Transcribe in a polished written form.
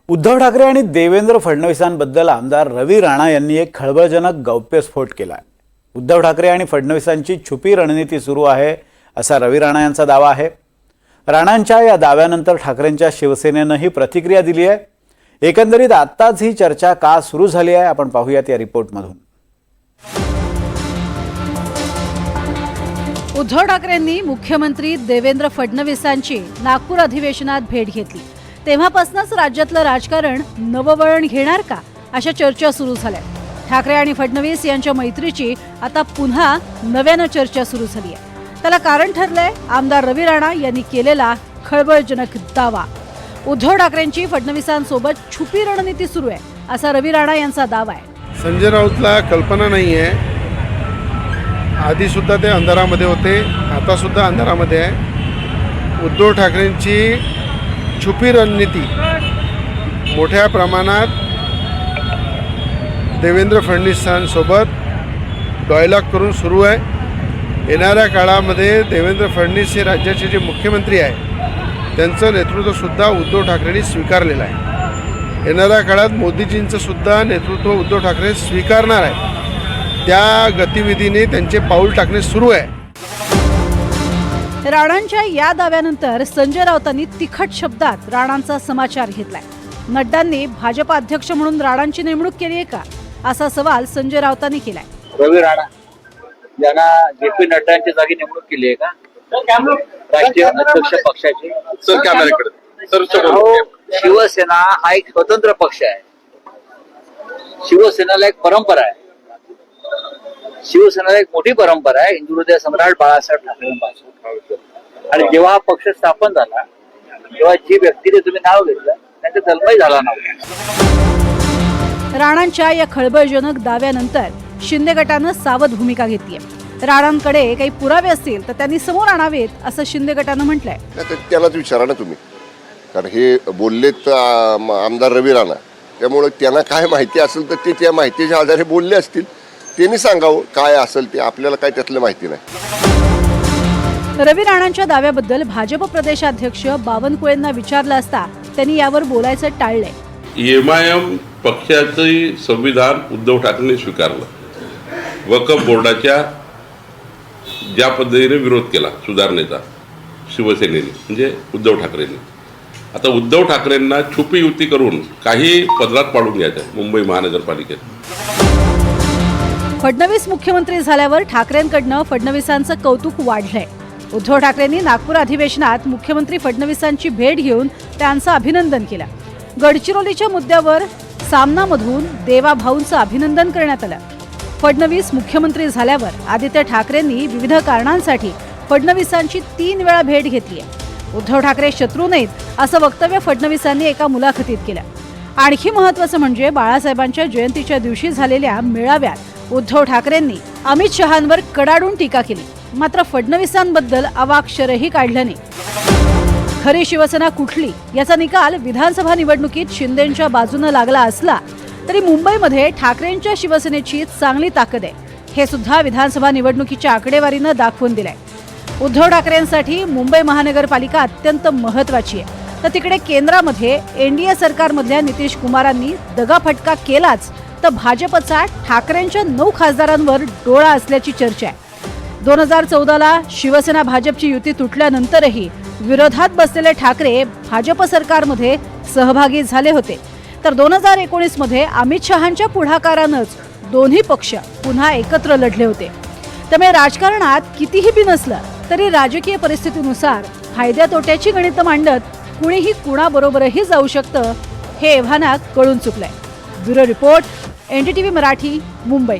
उद्धव ठाकरे आणि देवेंद्र फडणवीसांबद्दल आमदार रवी राणा यांनी एक खळबळजनक गौप्यस्फोट केला आहे। उद्धव ठाकरे आणि फडणवीसांची छुपी रणनीती सुरू आहे असा रवी राणा यांचा दावा आहे। राणांच्या या दाव्यानंतर ठाकरेंच्या शिवसेनेनंही प्रतिक्रिया दिली आहे। एकंदरीत आत्ताच ही चर्चा का सुरू झाली आहे आपण पाहूयात या रिपोर्टमधून। उद्धव ठाकरेंनी मुख्यमंत्री देवेंद्र फडणवीसांची नागपूर अधिवेशनात भेट घेतली। तेव्हापासूनच राज्यातलं राजकारण नववळण घेणार का अशा चर्चा सुरू झाल्या। ठाकरे आणि फडणवीस यांच्या मैत्रीची आता पुन्हा नव्यानं चर्चा सुरू झाली आहे। त्याला कारण ठरलंय आमदार रवी राणा यांनी केलेला खळबळजनक दावा। उद्धव ठाकरेंची फडणवीसांसोबत छुपी रणनीती सुरू आहे असा रवी राणा यांचा दावा आहे। संजय राऊतला कल्पना नाही आहे। आधी सुद्धा ते अंधारामध्ये होते, आता सुद्धा अंधारामध्ये आहे। उद्धव ठाकरेंची छुपी रणनीती मोठ्या प्रमाणात देवेंद्र फडणवीसांसोबत डायलॉग करून सुरू आहे। येणाऱ्या काळामध्ये देवेंद्र फडणवीस हे राज्याचे जे मुख्यमंत्री आहे त्यांचं नेतृत्वसुद्धा उद्धव ठाकरेंनी स्वीकारलेलं आहे। येणाऱ्या काळात मोदीजींचं सुद्धा नेतृत्व उद्धव ठाकरे स्वीकारणार आहे। त्या गतिविधीने त्यांचे पाऊल टाकणे सुरू आहे। राणांच्या या दाव्यानंतर संजय राऊतांनी तिखट शब्दात राणांचा समाचार घेतलाय। नड्डांनी भाजप अध्यक्ष म्हणून राणांची नेमणूक केली आहे का असा सवाल संजय राऊतांनी केलाय। रवी राणा यांना जे.पी. नड्डांच्या जागी नेमणूक केली आहे का राष्ट्रीय अध्यक्ष पक्षाची? सर कॅमेऱ्याकडे शिवसेना हा एक स्वतंत्र पक्ष आहे। शिवसेनेला एक परंपरा आहे। शिवसेनेला एक मोठी परंपरा आहे हिंदू हृदय सम्राट बाळासाहेब ठाकरेंपासून। आणि जेव्हा हा पक्ष स्थापन झाला तेव्हा जी व्यक्तीने तुम्ही नाव घेतलं त्यांचा जन्मही झाला नव्हता। राणांच्या या खळबळजनक दाव्यानंतर शिंदे गटानं सावध भूमिका घेतली आहे। राणांकडे काही पुरावे असतील तर त्यांनी समोर आणावेत असं शिंदे गटानं म्हटलंय। त्यालाच विचारा ना तुम्ही, कारण हे बोललेत आमदार रवी राणा, त्यामुळे त्यांना काय माहिती असेल तर ते त्या माहितीच्या आधारे बोलले असतील। त्यांनी सांगावं काय असेल ते, आपल्याला काय त्यातलं माहिती नाही। रवी राणांच्या दाव्याबद्दल भाजप प्रदेशाध्यक्ष बावनकुळेंना विचारलं असता त्यांनी यावर बोलायचं टाळलंय। एमआयएम पक्षाचं संविधान उद्धव ठाकरेंनी स्वीकारलं। वक्फ बोर्डाच्या ज्या पद्धतीने विरोध केला सुधारणेचा शिवसेनेने म्हणजे उद्धव ठाकरेंनी, आता उद्धव ठाकरेंना छुपी युती करून काही पदरात पाडून घ्यायचं मुंबई महानगरपालिकेत। फडणवीस मुख्यमंत्री झाल्यावर ठाकरेंकडनं फडणवीसांचं कौतुक वाढलंय। उद्धव ठाकरेंनी नागपूर अधिवेशनात मुख्यमंत्री फडणवीसांची भेट घेऊन त्यांचं अभिनंदन केलं। गडचिरोलीच्या मुद्द्यावर सामनामधून देवा भाऊंचं अभिनंदन करण्यात आलं। फडणवीस मुख्यमंत्री झाल्यावर आदित्य ठाकरेंनी विविध कारणांसाठी फडणवीसांची 3 वेळा भेट घेतली आहे। उद्धव ठाकरे शत्रू नाहीत असं वक्तव्य फडणवीसांनी एका मुलाखतीत केलं। आणखी महत्त्वाचं म्हणजे बाळासाहेबांच्या जयंतीच्या दिवशी झालेल्या मेळाव्यात उद्धव ठाकरेंनी अमित शहांवर कडाडून टीका केली, मात्र फडणवीसांबद्दल अवाक्षरही काढलं नाही। खरी शिवसेना कुठली याचा निकाल विधानसभा निवडणुकीत शिंदेंच्या बाजूने लागला असला तरी मुंबईमध्ये ठाकरेंच्या शिवसेनेची चांगली ताकद आहे हे सुद्धा विधानसभा निवडणुकीच्या आकडेवारीनं दाखवून दिलंय। उद्धव ठाकरेंसाठी मुंबई महानगरपालिका अत्यंत महत्त्वाची आहे, तर तिकडे केंद्रामध्ये एनडीए सरकारमधल्या नितीश कुमारांनी दगाफटका केलाच तर भाजपचा ठाकरेंच्या 9 खासदारांवर डोळा असल्याची चर्चा आहे। 2014ला शिवसेना भाजपची युती तुटल्यानंतरही विरोधात बसलेले ठाकरे भाजप सरकारमध्ये सहभागी झाले होते, तर 2019 मध्ये अमित शहांच्या पुढाकारानंच दोन्ही पक्ष पुन्हा एकत्र लढले होते। त्यामुळे राजकारणात कितीही बिनसलं तरी राजकीय परिस्थितीनुसार फायद्या तोट्याची गणितं मांडत कुणीही कुणाबरोबरही जाऊ शकतं हे एव्हाना कळून चुकलंय। Bureau report, NDTV Marathi, Mumbai.